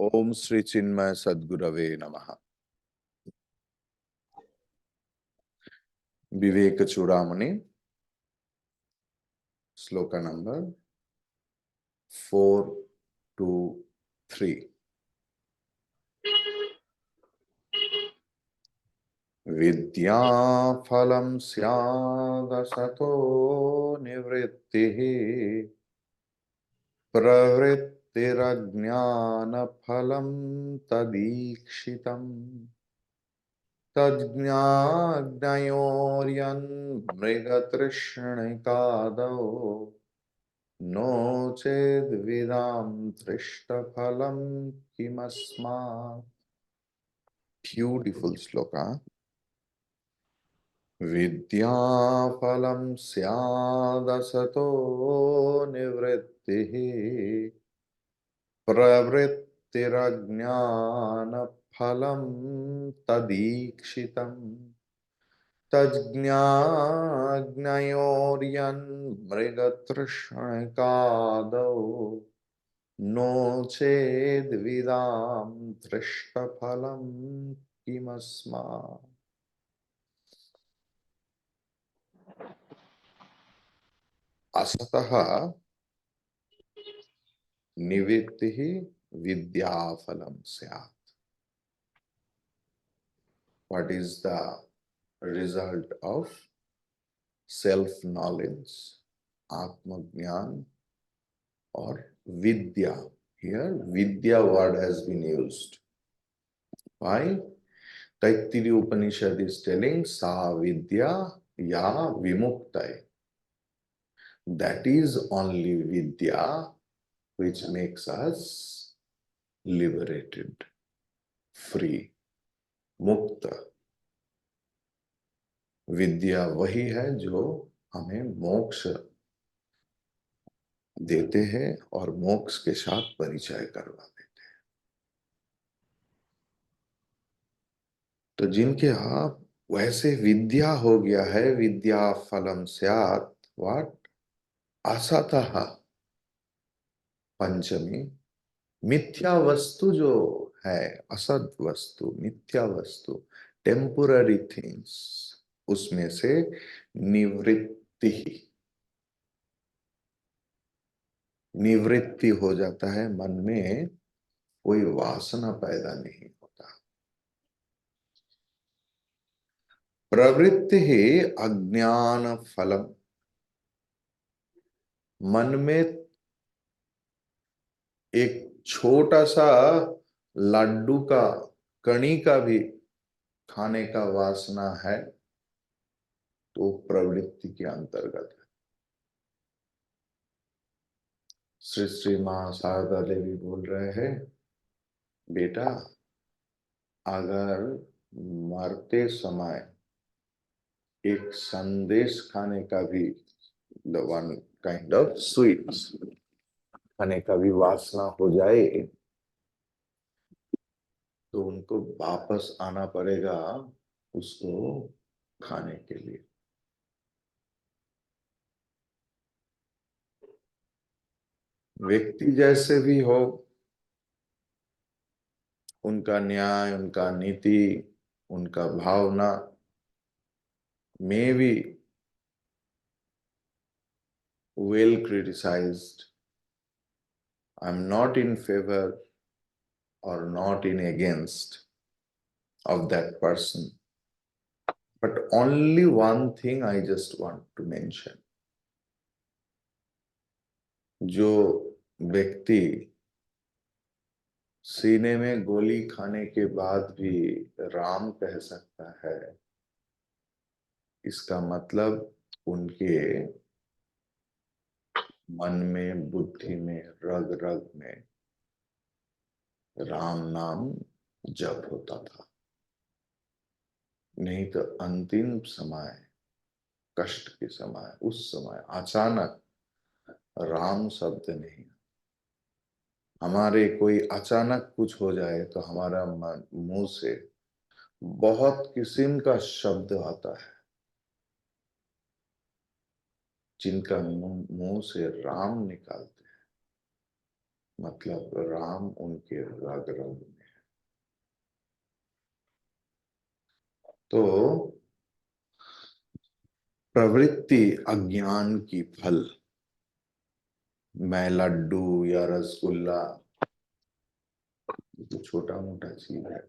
ओम श्री चिन्मय सद्गुरवे नमः। विवेक चूड़ामणि श्लोक नंबर 423। विद्या फलं स्यादसतो निवृत्तिः प्रवृत्तिरज्ञान फलं तदीक्षितम् तज्ज्ञानयोर्यन्मृगतृष्णिकादौ नो चेद्विदां दृष्टफलं किमस्मात्। ब्यूटिफुल श्लोक। विद्या फलं स्यादसतो निवृत्तिः प्रवृत्तिरज्ञान फलं तदीक्षितम् तज्ज्ञानयोर्यन्मृगतृष्णिकादौ नो चेद्विदां दृष्टफलं किमस्मात्। असतः निवृत्तिः विद्याफलं स्यात्। What is the result of self knowledge, atma jnana or vidya? Here vidya word has been used. Why? Taittiriya Upanishad is telling sa vidya ya vimuktai. That is only vidya which makes us liberated, free, mukta. विद्या वही है जो हमें मोक्ष देते हैं और मोक्ष के साथ परिचय करवा देते हैं। तो जिनके यहाँ वैसे विद्या हो गया है, विद्या फलम स्यात्, व्हाट? असतः पंचमी, मिथ्या वस्तु जो है, असत वस्तु, मिथ्या वस्तु, टेम्पोररी थिंग्स, उसमें से निवृत्ति निवृत्ति हो जाता है। मन में कोई वासना पैदा नहीं होता। प्रवृत्ति ही अज्ञान फलम, मन में एक छोटा सा लड्डू का कणी का भी खाने का वासना है तो प्रवृत्ति के अंतर्गत है। श्री श्री मां शारदा देवी बोल रहे हैं, बेटा अगर मरते समय एक संदेश खाने का भी, वन काइंड ऑफ स्वीट्स खाने का भी वासना हो जाए तो उनको वापस आना पड़ेगा उसको खाने के लिए। व्यक्ति जैसे भी हो, उनका न्याय, उनका नीति, उनका भावना may be well criticized. I'm not in favor or not in against of that person. But only one thing I just want to mention. जो व्यक्ति सीने में गोली खाने के बाद भी राम कह सकता है, इसका मतलब उनके मन में, बुद्धि में, रग रग में राम नाम जप होता था। नहीं तो अंतिम समय, कष्ट के समय, उस समय अचानक राम शब्द नहीं। हमारे कोई अचानक कुछ हो जाए तो हमारा मुंह से बहुत किस्म का शब्द आता है, जिनका मुंह से राम निकालते हैं मतलब राम उनके रग रग में। तो प्रवृत्ति अज्ञान की फल, मैं लड्डू या रसगुल्ला, तो छोटा मोटा चीज है।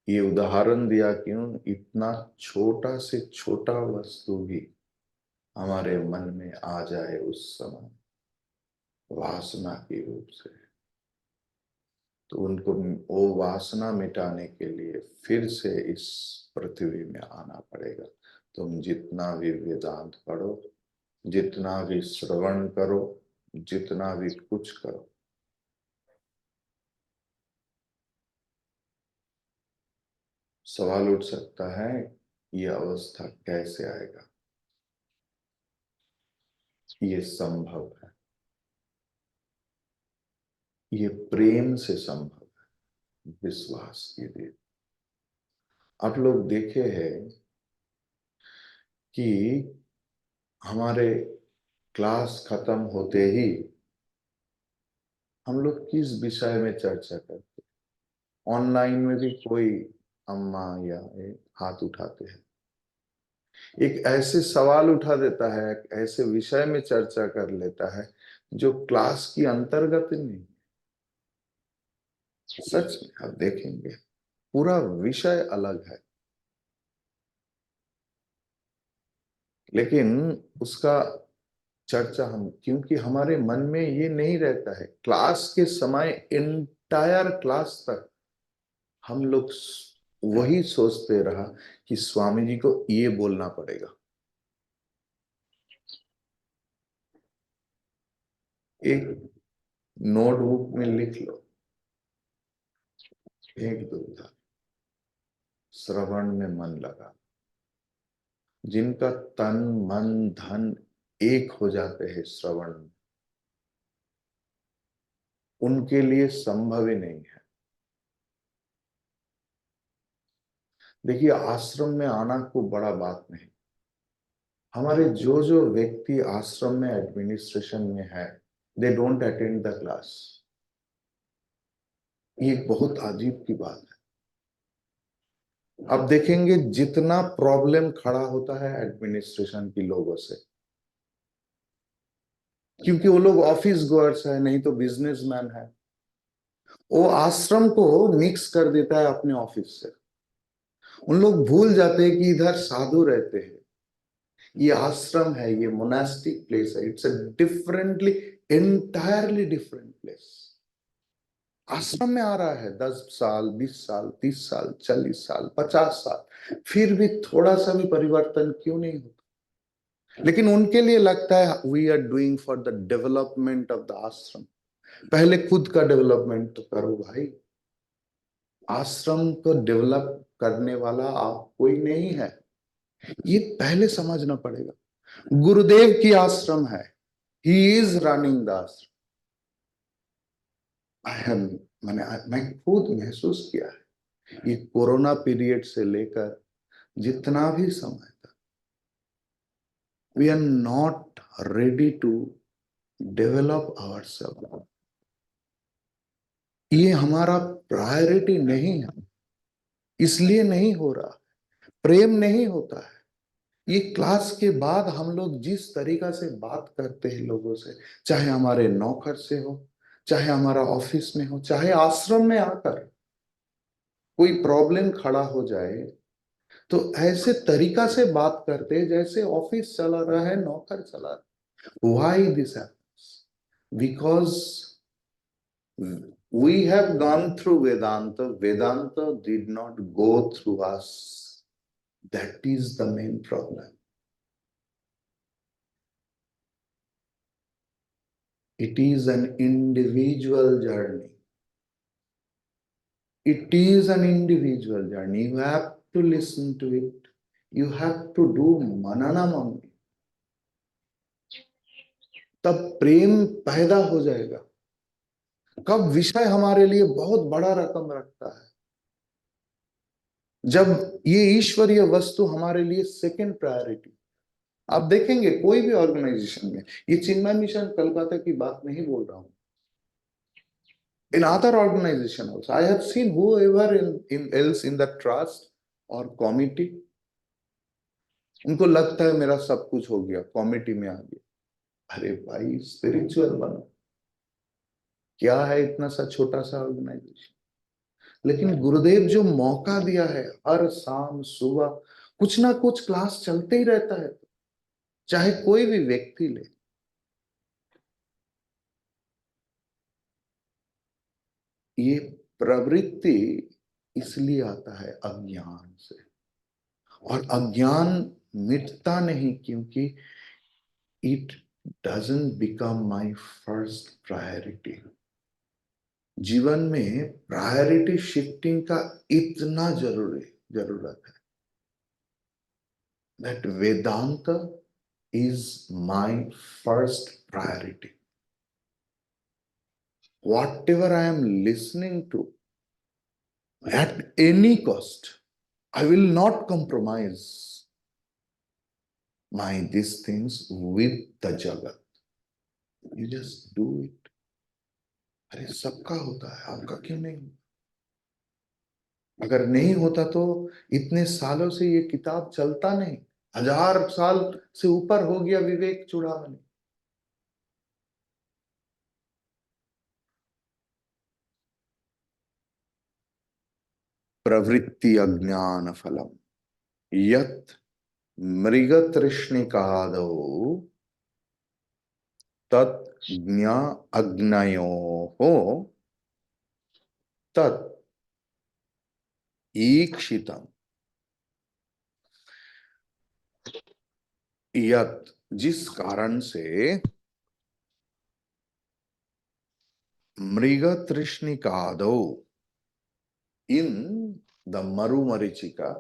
ये उदाहरण दिया क्यों, इतना छोटा से छोटा वस्तु भी हमारे मन में आ जाए उस समय वासना के रूप से, तो उनको वो वासना मिटाने के लिए फिर से इस पृथ्वी में आना पड़ेगा। तुम जितना भी वेदांत पढ़ो, जितना भी श्रवण करो, जितना भी कुछ करो, सवाल उठ सकता है ये अवस्था कैसे आएगा। ये संभव है, ये प्रेम से संभव है, विश्वास कीजिए। आप लोग देखे हैं कि हमारे क्लास खत्म होते ही हम लोग किस विषय में चर्चा करते हैं। ऑनलाइन में भी कोई अम्मा या हाथ उठाते हैं, एक ऐसे सवाल उठा देता है, एक ऐसे विषय में चर्चा कर लेता है जो क्लास की अंतर्गत नहीं। सच में आप देखेंगे पूरा विषय अलग है, लेकिन उसका चर्चा हम, क्योंकि हमारे मन में ये नहीं रहता है। क्लास के समय इंटायर क्लास तक हम लोग वही सोचते रहा कि स्वामी जी को ये बोलना पड़ेगा। एक नोटबुक में लिख लो, एक दो था, श्रवण में मन लगा। जिनका तन मन धन एक हो जाते हैं श्रवण में, उनके लिए संभव ही नहीं है। देखिए आश्रम में आना को बड़ा बात नहीं। हमारे जो जो व्यक्ति आश्रम में एडमिनिस्ट्रेशन में है, they don't attend the class. ये बहुत अजीब की बात है। अब देखेंगे जितना प्रॉब्लम खड़ा होता है एडमिनिस्ट्रेशन की लोगों से, क्योंकि वो लोग ऑफिस गोअर्स है, नहीं तो बिजनेसमैन है, वो आश्रम को मिक्स कर देता है अपने ऑफिस से। उन लोग भूल जाते हैं कि इधर साधु रहते हैं, ये आश्रम है, ये मोनास्टिक प्लेस है, it's a differently, entirely different place. आश्रम में आ रहा है 10 साल 20 साल 30 साल 40 साल 50 साल, फिर भी थोड़ा सा भी परिवर्तन क्यों नहीं होता। लेकिन उनके लिए लगता है we are doing for the development of the ashram. पहले खुद का डेवलपमेंट तो करो भाई। आश्रम को डेवलप करने वाला आप कोई नहीं है, ये पहले समझना पड़ेगा। गुरुदेव की आश्रम है, ही इज रनिंग द आश्रम। आई हैव, मैं खुद महसूस किया है ये कोरोना पीरियड से लेकर जितना भी समय था, we are not ready to develop ourselves. ये हमारा प्रायोरिटी नहीं है, इसलिए नहीं हो रहा। प्रेम नहीं होता है। ये क्लास के बाद हम लोग जिस तरीका से बात करते हैं लोगों से, चाहे हमारे नौकर से हो, चाहे हमारा ऑफिस में हो, चाहे आश्रम में आकर कोई प्रॉब्लम खड़ा हो जाए, तो ऐसे तरीका से बात करते जैसे ऑफिस चला रहा है, नौकर चला रहा है। Why this happens? Because we have gone through Vedanta. Vedanta did not go through us. That is the main problem. It is an individual journey. It is an individual journey. You have to listen to it. You have to do mananam on it. तब प्रेम पैदा हो जाएगा। कब विषय हमारे लिए बहुत बड़ा रकम रखता है, जब ये ईश्वरीय वस्तु हमारे लिए सेकंड प्रायोरिटी। आप देखेंगे कोई भी ऑर्गेनाइजेशन में, ये चिन्मय मिशन कलकत्ता की बात नहीं बोल रहा हूं, In other organization also, I have seen whoever in else in the trust or committee, उनको लगता है मेरा सब कुछ हो गया, कमिटी में आ गया। अरे भाई, स्पिरिचुअल बनो। क्या है इतना सा छोटा सा ऑर्गेनाइजेशन, लेकिन गुरुदेव जो मौका दिया है, हर शाम सुबह कुछ ना कुछ क्लास चलते ही रहता है, चाहे कोई भी व्यक्ति ले। ये प्रवृत्ति इसलिए आता है अज्ञान से, और अज्ञान मिटता नहीं, क्योंकि it doesn't become my first priority. जीवन में प्रायोरिटी शिफ्टिंग का इतना जरूरत है, that Vedanta is my first priority. Whatever I am listening to, at any cost, I will not compromise my these things with the jagat. You just do it. अरे सबका होता है, आपका क्यों नहीं? अगर नहीं होता तो इतने सालों से ये किताब चलता नहीं। 1000 साल से ऊपर हो गया विवेक चूड़ामणि। प्रवृत्ति अज्ञान फलम यत् मृग तृष्णिकादो तत् ज्ञा अग्नयो हो तत् ईक्षितम यत्, जिस कारण से मृग तृष्णिकादो, इन द मरुमरीचिका,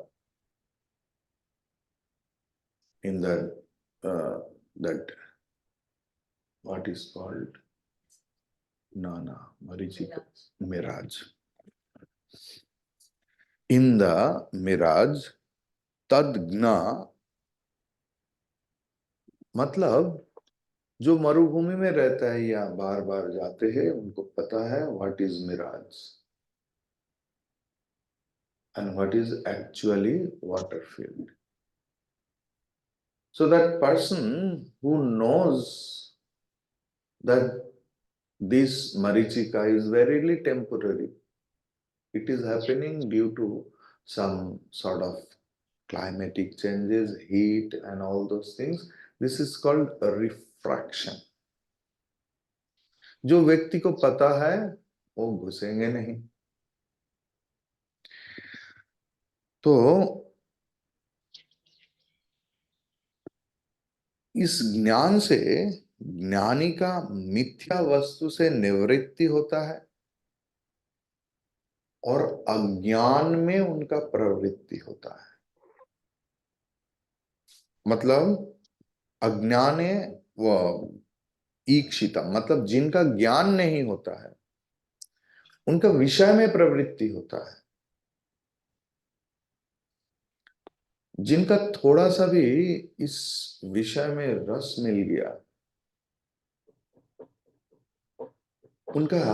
in that what is called Nana Marichika mirage. In the mirage, तद्ज्ञा मतलब जो मरुभूमि में रहता है या बार बार जाते हैं, उनको पता है what is mirage and what is actually water field. So that person who knows that this marichika is very temporary, it is happening due to some sort of climatic changes, heat and all those things. This is called a refraction. जो व्यक्ति को पता है वो घुसेंगे नहीं. तो इस ज्ञान से ज्ञानी का मिथ्या वस्तु से निवृत्ति होता है, और अज्ञान में उनका प्रवृत्ति होता है. मतलब अज्ञाने व ईक्षिता, मतलब जिनका ज्ञान नहीं होता है उनका विषय में प्रवृत्ति होता है. जिनका थोड़ा सा भी इस विषय में रस मिल गया, उनका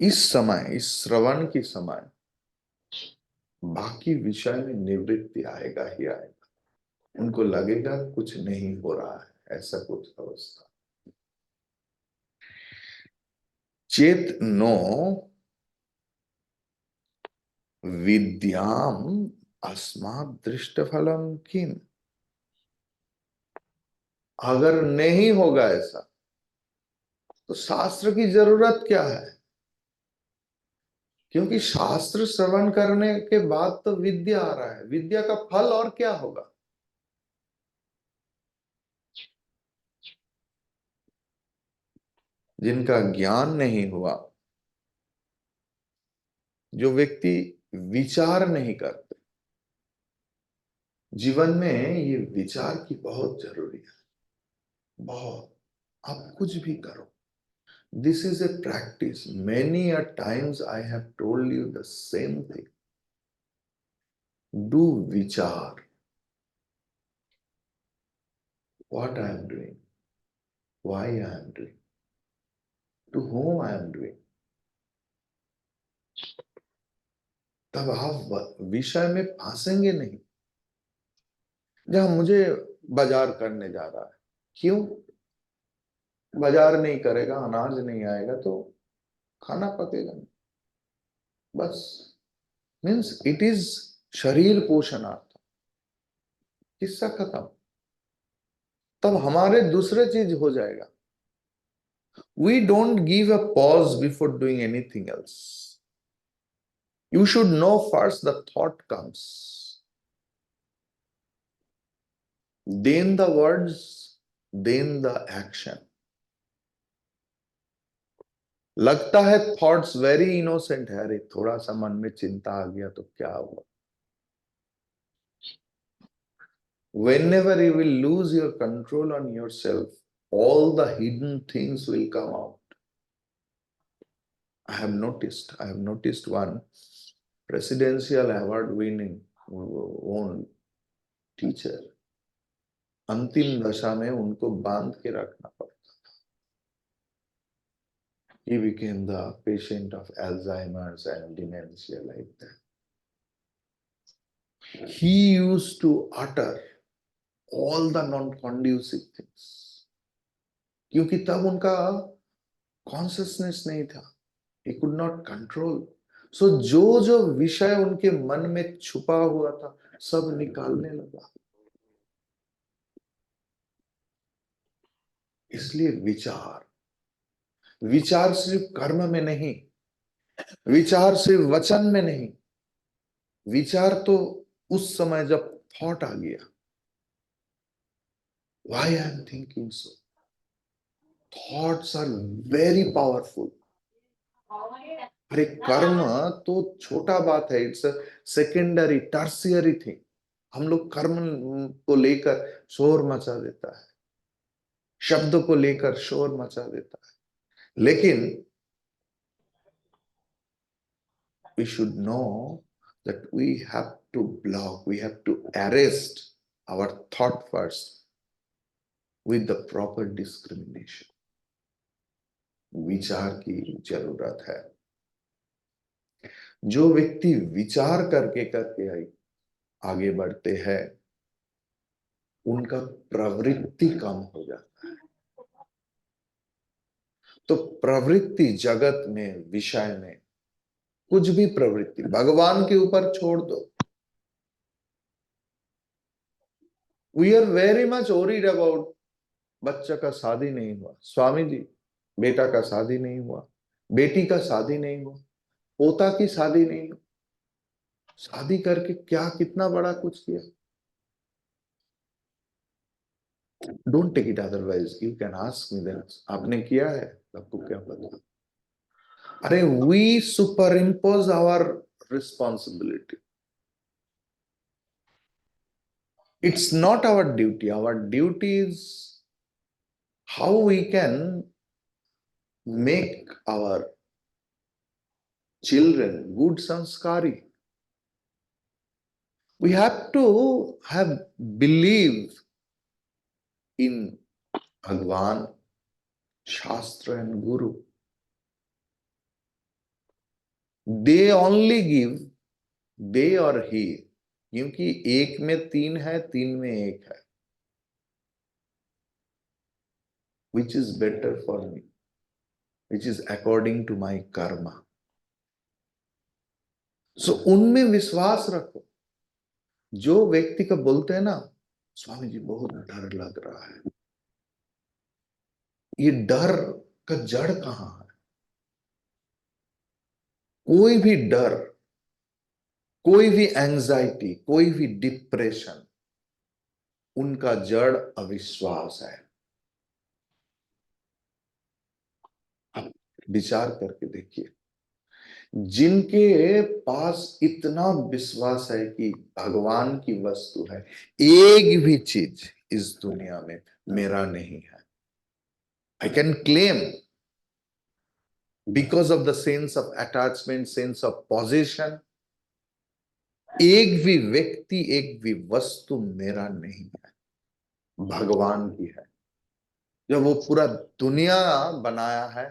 इस समय, इस श्रवण की समय बाकी विषय में निवृत्ति आएगा ही आएगा. उनको लगेगा कुछ नहीं हो रहा है, ऐसा कुछ अवस्था. चेत नो विद्याम अस्मात् दृष्ट फलम किम. अगर नहीं होगा ऐसा तो शास्त्र की जरूरत क्या है? क्योंकि शास्त्र श्रवण करने के बाद तो विद्या आ रहा है. विद्या का फल और क्या होगा? जिनका ज्ञान नहीं हुआ, जो व्यक्ति विचार नहीं करते, जीवन में ये विचार की बहुत जरूरी है. बहुत. आप कुछ भी करो, this is a practice. Many a times I have told you the same thing. Do विचार. What I am doing, why I am doing, to whom I am doing. तब आप विषय में फंसेंगे नहीं। जहां मुझे बाजार करने जा रहा है, क्यों? बाजार नहीं करेगा, अनाज नहीं आएगा तो खाना पकेगा नहीं। बस, मीन्स इट इज शरीर पोषणार्थ, किस्सा खत्म। तब हमारे दूसरे चीज हो जाएगा। We don't give a pause before doing anything else. You should know first the thought comes, then the words, then the action. लगता है थॉट्स वेरी इनोसेंट है, अरे थोड़ा सा मन में चिंता आ गया तो क्या हुआ? Whenever you will lose your control on yourself, all the hidden things will come out. I have noticed one presidential award winning own teacher, अंतिम दशा में उनको बांध के रखना पड़ा। He became the patient of Alzheimer's and dementia like that. He used to utter all the non-conducive things, क्योंकि तब उनका कॉन्शियसनेस नहीं था। He could not control. So जो जो विषय उनके मन में छुपा हुआ था सब निकालने लगा। इसलिए विचार सिर्फ कर्म में नहीं, विचार सिर्फ वचन में नहीं, विचार तो उस समय जब थॉट आ गया, why I am thinking so? Thoughts are very powerful. अरे कर्म तो छोटा बात है, इट्स सेकेंडरी टर्शियरी थिंग। हम लोग कर्म को लेकर शोर मचा देता है, शब्द को लेकर शोर मचा देता है, लेकिन we should know that we have to block, we have to arrest our thought first with the proper discrimination. विचार की जरूरत है। जो व्यक्ति विचार करके करके आगे बढ़ते हैं, उनका प्रवृत्ति कम हो जाता है। तो प्रवृत्ति जगत में, विषय में, कुछ भी प्रवृत्ति भगवान के ऊपर छोड़ दो। We are very much worried about बच्चा का शादी नहीं हुआ, स्वामी जी, बेटा का शादी नहीं हुआ, बेटी का शादी नहीं हुआ, पोता की शादी नहीं हुई। शादी करके क्या कितना बड़ा कुछ किया? Don't take it otherwise, you can ask me that, आपने किया है? आपको क्या पता? अरे we superimpose our responsibility. It's not our duty. Our duty is how we can make our children good sanskari. We have to have belief in Bhagwan, Shastra and Guru. They only give, they or he, क्योंकि एक में तीन है, तीन में एक है। Which is better for me? Which is according to my karma. So उनमें विश्वास रखो। जो व्यक्ति का बोलते हैं ना, स्वामी जी बहुत डर लग रहा है, ये डर का जड़ कहां है? कोई भी डर, कोई भी एंजाइटी, कोई भी डिप्रेशन, उनका जड़ अविश्वास है। आप विचार करके देखिए, जिनके पास इतना विश्वास है कि भगवान की वस्तु है, एक भी चीज इस दुनिया में मेरा नहीं है, I can claim, because of the sense of attachment, sense of possession, एक भी व्यक्ति, एक भी वस्तु मेरा नहीं है, भगवान की है। जब वो पूरा दुनिया बनाया है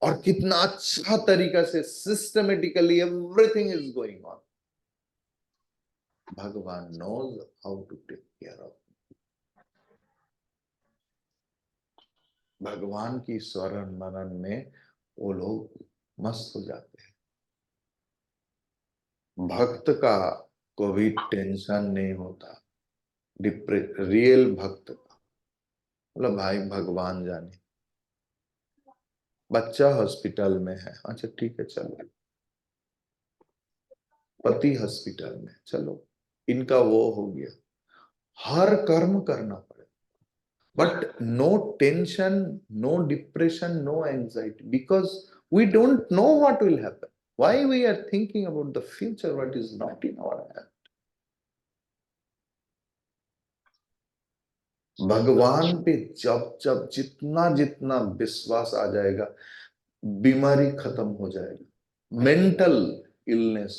और कितना अच्छा तरीका से systematically everything is going on, भगवान knows how to take care of. भगवान की स्मरण मनन में वो लोग मस्त हो जाते हैं। भक्त का कोई टेंशन नहीं होता, रियल भक्त का। मतलब भाई भगवान जाने, बच्चा हॉस्पिटल में है, अच्छा ठीक है चलो, पति हॉस्पिटल में, चलो इनका वो हो गया, हर कर्म करना पड़े, but no tension, no depression, no anxiety, because we don't know what will happen, why we are thinking about the future what is not in our hand. भगवान पे जब जब जितना जितना विश्वास आ जाएगा, बीमारी खत्म हो जाएगी। मेंटल इलनेस,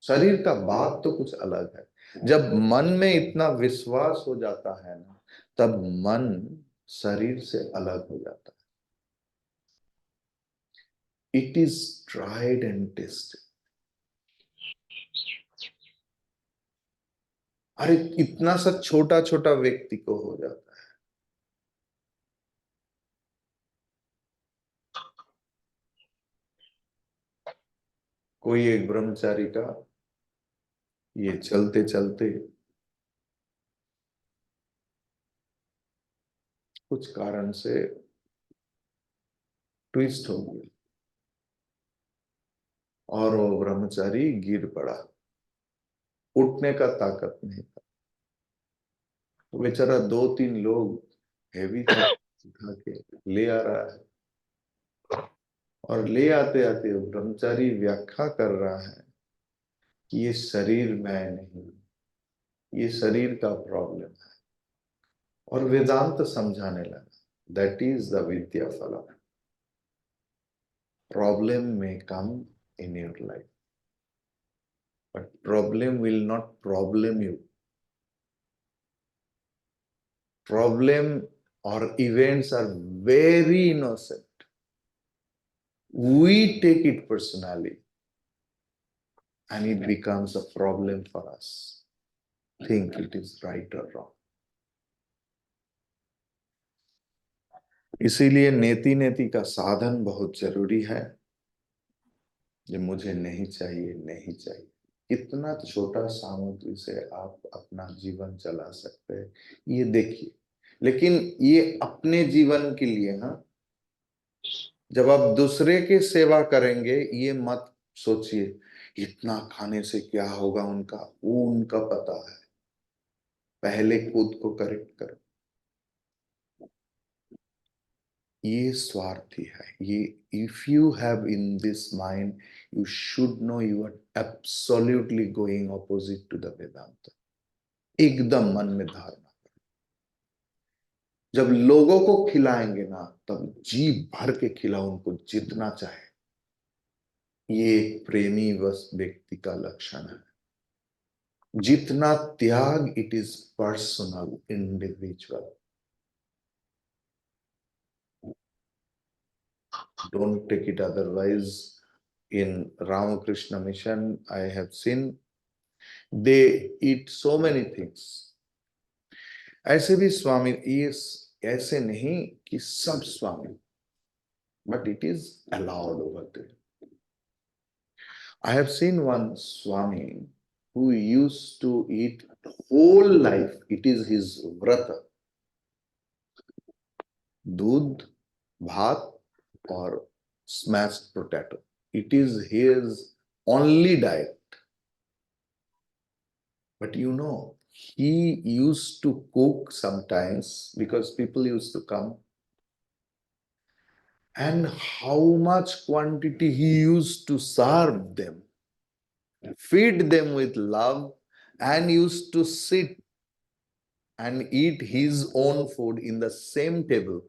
शरीर का बात तो कुछ अलग है, जब मन में इतना विश्वास हो जाता है ना, तब मन शरीर से अलग हो जाता है। It is tried and tested. अरे इतना सा छोटा छोटा व्यक्ति को हो जाता है। कोई एक ब्रह्मचारी का ये चलते चलते कुछ कारण से ट्विस्ट हो गया और वो ब्रह्मचारी गिर पड़ा, उठने का ताकत नहीं था। तो बेचारा दो तीन लोग हैवी था उठा के ले आ रहा है, और ले आते आते वो ब्रह्मचारी व्याख्या कर रहा है कि ये शरीर मैं नहीं, ये शरीर का प्रॉब्लम है, और वेदांत समझाने लगा, दैट इज द विद्या फल। प्रॉब्लम में come in your life, but problem will not problem you. Problem or events are very innocent. We take it personally and it becomes a problem for us. Think it is right or wrong. इसीलिए नेति नेति का साधन बहुत जरूरी है। ये मुझे नहीं चाहिए, नहीं चाहिए, कितना छोटा सामग्री से आप अपना जीवन चला सकते हैं, ये देखिए। लेकिन ये अपने जीवन के लिए, हाँ, जब आप दूसरे की सेवा करेंगे ये मत सोचिए इतना खाने से क्या होगा उनका, वो उनका पता है, पहले खुद को करेक्ट करो। ये स्वार्थी है ये। If you have in this mind, you should know you are absolutely going opposite to the Vedanta. एकदम मन में धारणा। जब लोगों को खिलाएंगे ना, तब जी भर के खिलाओ, उनको जितना चाहे। ये एक प्रेमी व्यक्ति का लक्षण है। जितना त्याग, it is personal, individual. Don't take it otherwise. In Ramakrishna mission, I have seen they eat so many things. ऐसे भी स्वामी, ये ऐसे नहीं कि सब स्वामी, but it is allowed over there. I have seen one Swami who used to eat whole life. It is his vrata. दूध, भात और smashed potato. It is his only diet. But you know, he used to cook sometimes because people used to come. And how much quantity he used to serve them, feed them with love, and used to sit and eat his own food in the same table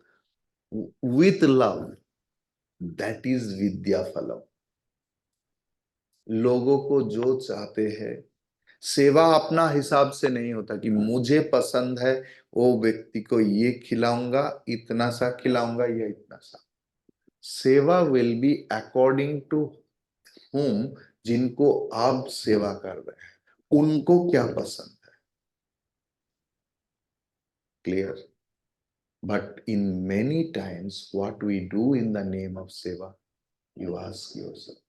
with love. That is Vidya Phalam. लोगों को जो चाहते हैं, सेवा अपना हिसाब से नहीं होता कि मुझे पसंद है वो व्यक्ति को ये खिलाऊंगा, इतना सा खिलाऊंगा या इतना सा। Seva will be according to whom, जिनको आप सेवा कर रहे हैं, उनको क्या पसंद है, clear. But in many times what we do in the name of seva, you ask yourself.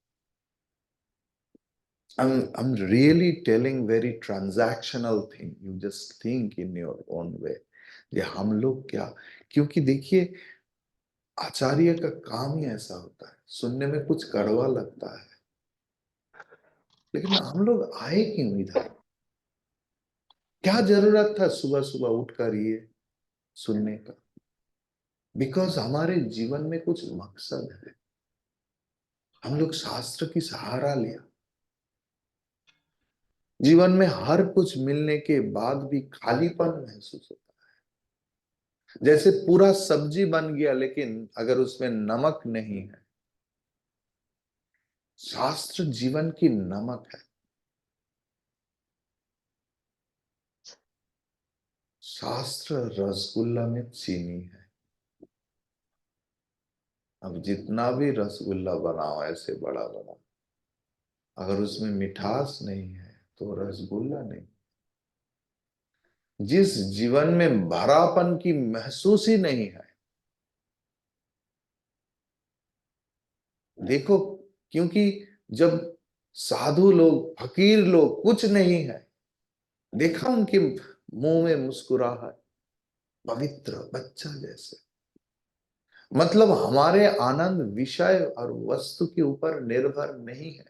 I'm really telling very transactional thing. You just think in your own way. ये हम लोग क्या, क्योंकि देखिए आचार्य का काम ही ऐसा होता है, सुनने में कुछ कड़वा लगता है, लेकिन हम लोग आए क्यों इधर? क्या जरूरत था सुबह सुबह उठकर ये सुनने का? बिकॉज हमारे जीवन में कुछ मकसद है। हम लोग शास्त्र की सहारा लिया, जीवन में हर कुछ मिलने के बाद भी खालीपन महसूस होता है। जैसे पूरा सब्जी बन गया लेकिन अगर उसमें नमक नहीं है। शास्त्र जीवन की नमक है। शास्त्र रसगुल्ला में चीनी है। अब जितना भी रसगुल्ला बनाओ ऐसे बड़ा बड़ा, अगर उसमें मिठास नहीं है तो रसगुल्ला नहीं। जिस जीवन में भरापन की महसूस ही नहीं है, देखो, क्योंकि जब साधु लोग, फकीर लोग, कुछ नहीं है, देखा उनके मुंह में मुस्कुराहट, पवित्र बच्चा जैसे। मतलब हमारे आनंद विषय और वस्तु के ऊपर निर्भर नहीं है।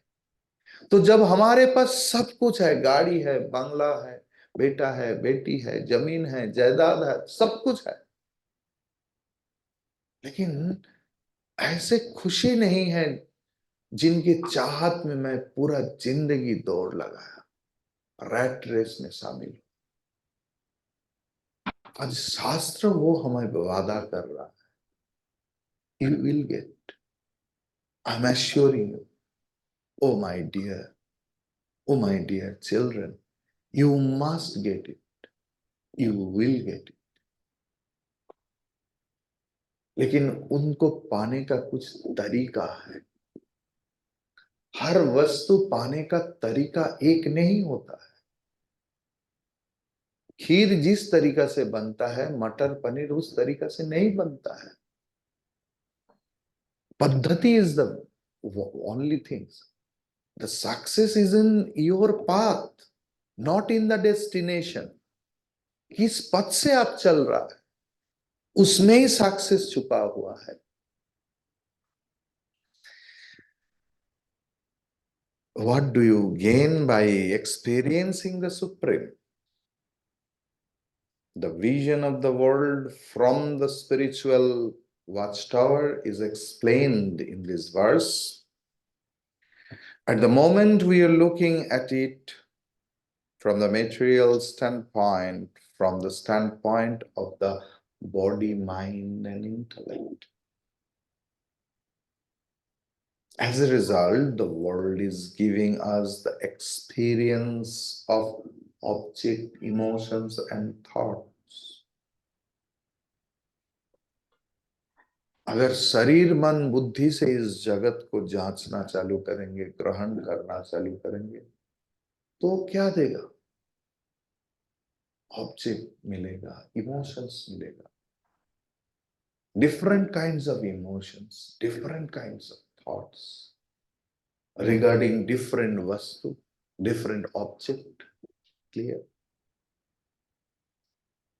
तो जब हमारे पास सब कुछ है, गाड़ी है, बंगला है, बेटा है, बेटी है, जमीन है, जायदाद है, सब कुछ है, लेकिन ऐसे खुशी नहीं है जिनकी चाहत में मैं पूरा जिंदगी दौड़ लगाया, रैट रेस में शामिल। आज शास्त्र वो हमें वादा कर रहा है, you will get, I am assuring you, oh my dear, oh my dear children, you must get it, you will get it. लेकिन उनको पाने का कुछ तरीका है। हर वस्तु पाने का तरीका एक नहीं होता है। खीर जिस तरीका से बनता है, मटर पनीर उस तरीका से नहीं बनता है। पद्धति is the only things. The success is in your path, not in the destination. किस पथ से आप चल रहा है, उसमें ही सक्सेस छुपा हुआ है। What do you gain by experiencing the Supreme? The vision of the world from the spiritual watchtower is explained in this verse. At the moment we are looking at it from the material standpoint, from the standpoint of the body, mind, and intellect. As a result, the world is giving us the experience of object, emotions, and thoughts. अगर शरीर मन बुद्धि से इस जगत को जांचना चालू करेंगे, ग्रहण करना चालू करेंगे, तो क्या देगा? ऑब्जेक्ट मिलेगा, इमोशंस मिलेगा, different kinds of emotions, different kinds of thoughts regarding different vastu, different object. Clear?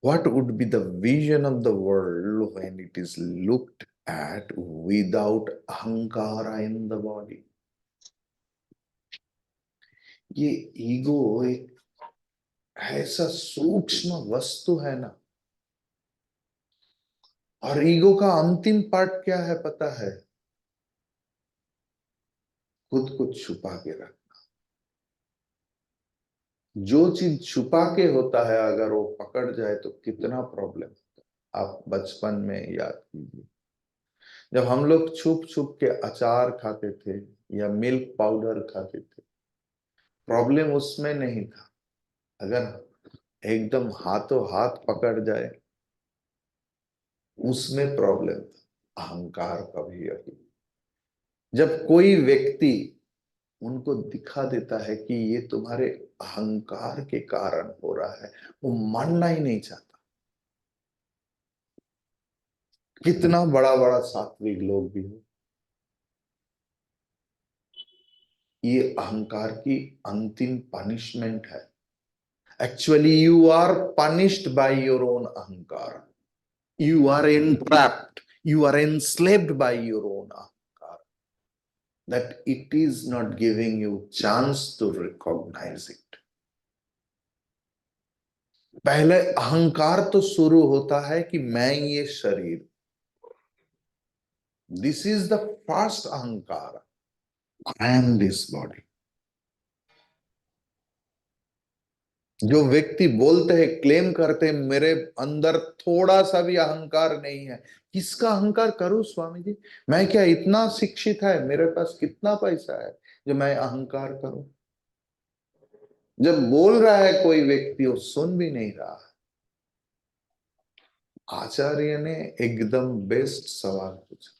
What would be the vision of the world when it is looked at without ahankara in the body? ये ego एक ऐसा सूक्ष्म वस्तु है ना, और ego का अंतिम पार्ट क्या है पता है? खुद को छुपा के रख। जो चीज छुपा के होता है अगर वो पकड़ जाए तो कितना प्रॉब्लम होता है। आप बचपन में याद कीजिए, जब हम लोग छुप छुप के अचार खाते थे या मिल्क पाउडर खाते थे, प्रॉब्लम उसमें नहीं था। अगर एकदम हाथों हाथ पकड़ जाए, उसमें प्रॉब्लम था। अहंकार का भी यही। जब कोई व्यक्ति उनको दिखा देता है कि ये तुम्हारे अहंकार के कारण हो रहा है, वो मानना ही नहीं चाहता। कितना बड़ा बड़ा सात्विक लोग भी हो, ये अहंकार की अंतिम पनिशमेंट है। Actually you are punished by your own ahankar, you are entrapped, you are enslaved by your own ahankar, that it is not giving you chance to recognize it. पहले अहंकार तो शुरू होता है कि मैं ये शरीर, दिस इज द फर्स्ट अहंकार, आई एम दिस बॉडी। जो व्यक्ति बोलते हैं, क्लेम करते हैं मेरे अंदर थोड़ा सा भी अहंकार नहीं है, किसका अहंकार करूं स्वामी जी? मैं क्या इतना शिक्षित है, मेरे पास कितना पैसा है जो मैं अहंकार करूं? जब बोल रहा है कोई व्यक्ति, वो सुन भी नहीं रहा। आचार्य ने एकदम बेस्ट सवाल पूछा,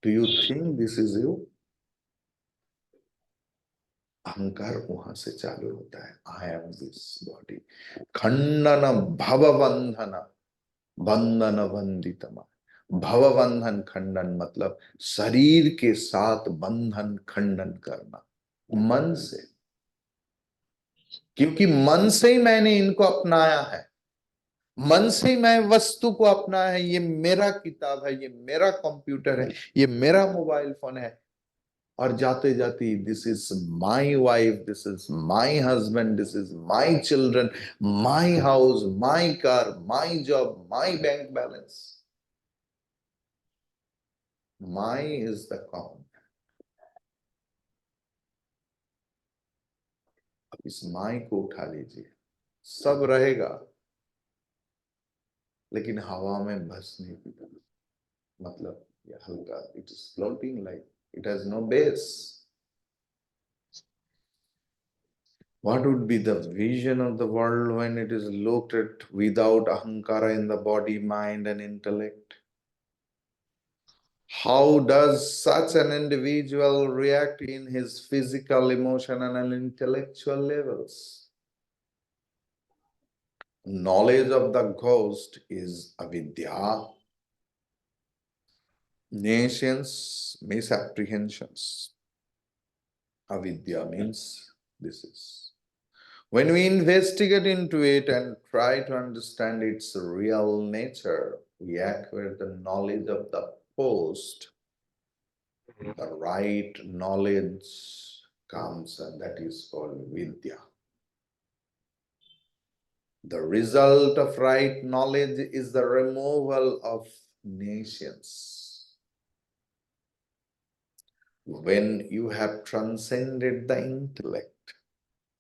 do you think this is you? अहंकार वहां से चालू होता है, आई एम दिस बॉडी। खंडन भव बंधन, बंधन वंदितमा। भव बंधन खंडन मतलब शरीर के साथ बंधन खंडन करना मन से, क्योंकि मन से ही मैंने इनको अपनाया है, मन से ही मैं वस्तु को अपना है। ये मेरा किताब है, ये मेरा कंप्यूटर है, ये मेरा मोबाइल फोन है। और जाते जाते this is my wife, this is my husband, this is my children, my house, my car, my job, my bank balance. My is the common. अब इस माई को उठा लीजिए, सब रहेगा लेकिन हवा में भसने की तरह, मतलब ये हल्का, it is floating like, it has no base. What would be the vision of the world when it is looked at without ahankara in the body, mind, and intellect? How does such an individual react in his physical, emotional, and intellectual levels? Knowledge of the ghost is avidya, nations, misapprehensions. Avidya means this is. When we investigate into it and try to understand its real nature, we acquire the knowledge of the post. The right knowledge comes, and that is called Vidya. The result of right knowledge is the removal of nations. When you have transcended the intellect,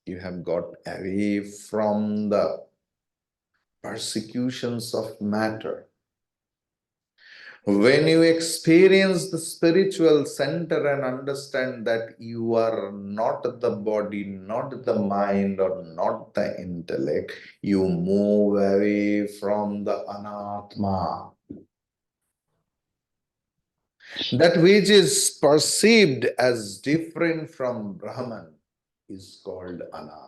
you have got away from the persecutions of matter. When you experience the spiritual center and understand that you are not the body, not the mind, or not the intellect, you move away from the anatma. That which is perceived as different from Brahman is called anatma.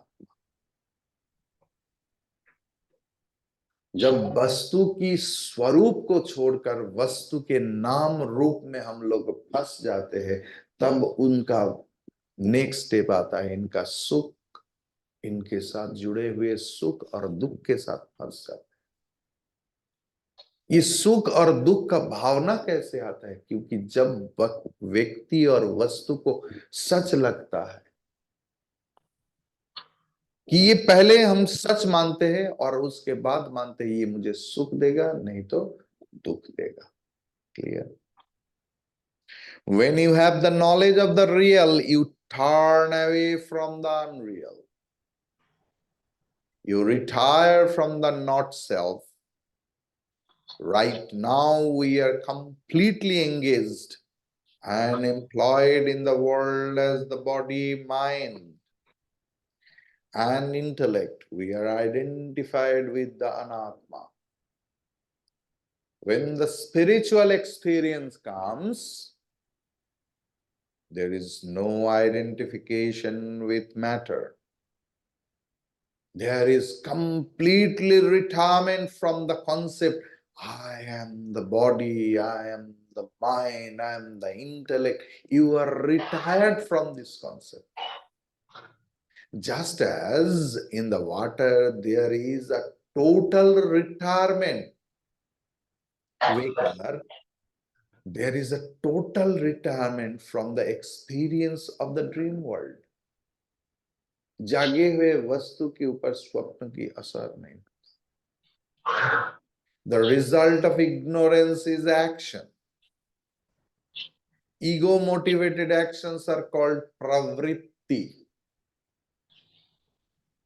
जब वस्तु की स्वरूप को छोड़कर वस्तु के नाम रूप में हम लोग फंस जाते हैं, तब उनका नेक्स्ट स्टेप आता है, इनका सुख, इनके साथ जुड़े हुए सुख और दुख के साथ फंस जाते हैं। इस सुख और दुख का भावना कैसे आता है? क्योंकि जब व्यक्ति और वस्तु को सच लगता है कि ये पहले हम सच मानते हैं और उसके बाद मानते हैं ये मुझे सुख देगा, नहीं तो दुख देगा। Clear? When you have the knowledge of the real, you turn away from the unreal. You retire from the not self. Right now, we are completely engaged and employed in the world as the body, mind, and intellect. We are identified with the anatma. When the spiritual experience comes, There is no identification with matter. There is completely retirement from the concept, I am the body, I am the mind, I am the intellect. You are retired from this concept. Just as in the water, there is a total retirement. Waker, there is a total retirement from the experience of the dream world. जागे हुए वस्तु के ऊपर स्वप्न की असर नहीं. The result of ignorance is action. Ego motivated actions are called pravritti.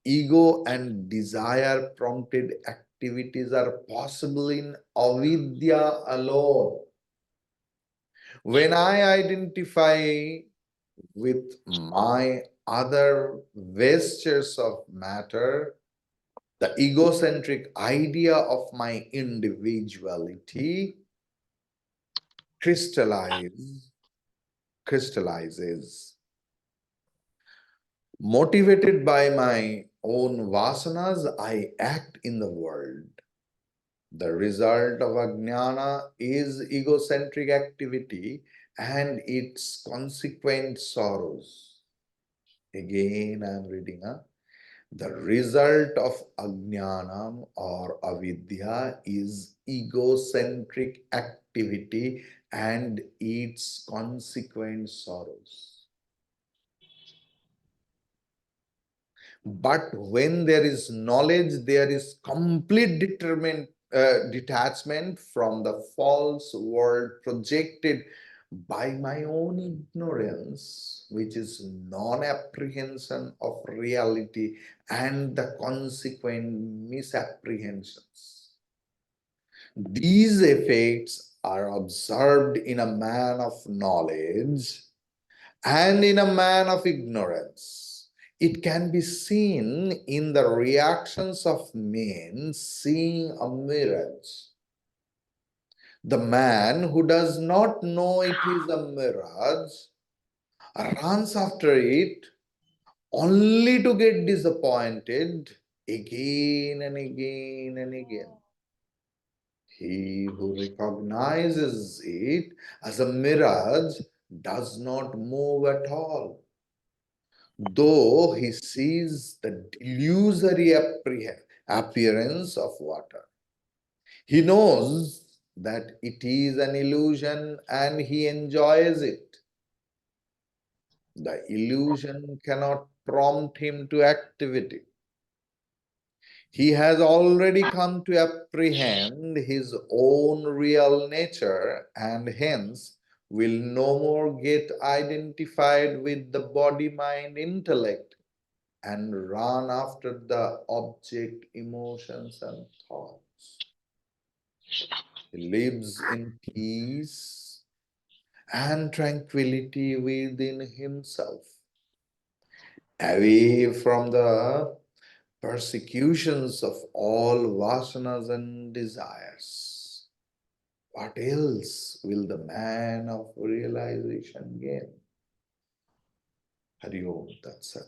Ego and desire prompted activities are possible in avidya alone. When I identify with my other vestures of matter, the egocentric idea of my individuality crystallizes. Motivated by my own vasanas, I act in the world. The result of ajnana is egocentric activity and its consequent sorrows. Again, I am reading. The result of ajnanam or avidya is egocentric activity and its consequent sorrows. But when there is knowledge, there is complete detachment from the false world projected by my own ignorance, which is non-apprehension of reality and the consequent misapprehensions. These effects are observed in a man of knowledge and in a man of ignorance. It can be seen in the reactions of men seeing a mirage. The man who does not know it is a mirage runs after it only to get disappointed again and again and again. He who recognizes it as a mirage does not move at all, though he sees the illusory appearance of water. He knows that it is an illusion and he enjoys it. The illusion cannot prompt him to activity. He has already come to apprehend his own real nature and hence will no more get identified with the body, mind, intellect and run after the object, emotions, and thoughts. He lives in peace and tranquility within himself, away from the persecutions of all vasanas and desires. What else will the man of realization gain? Hari Om Tat Sat.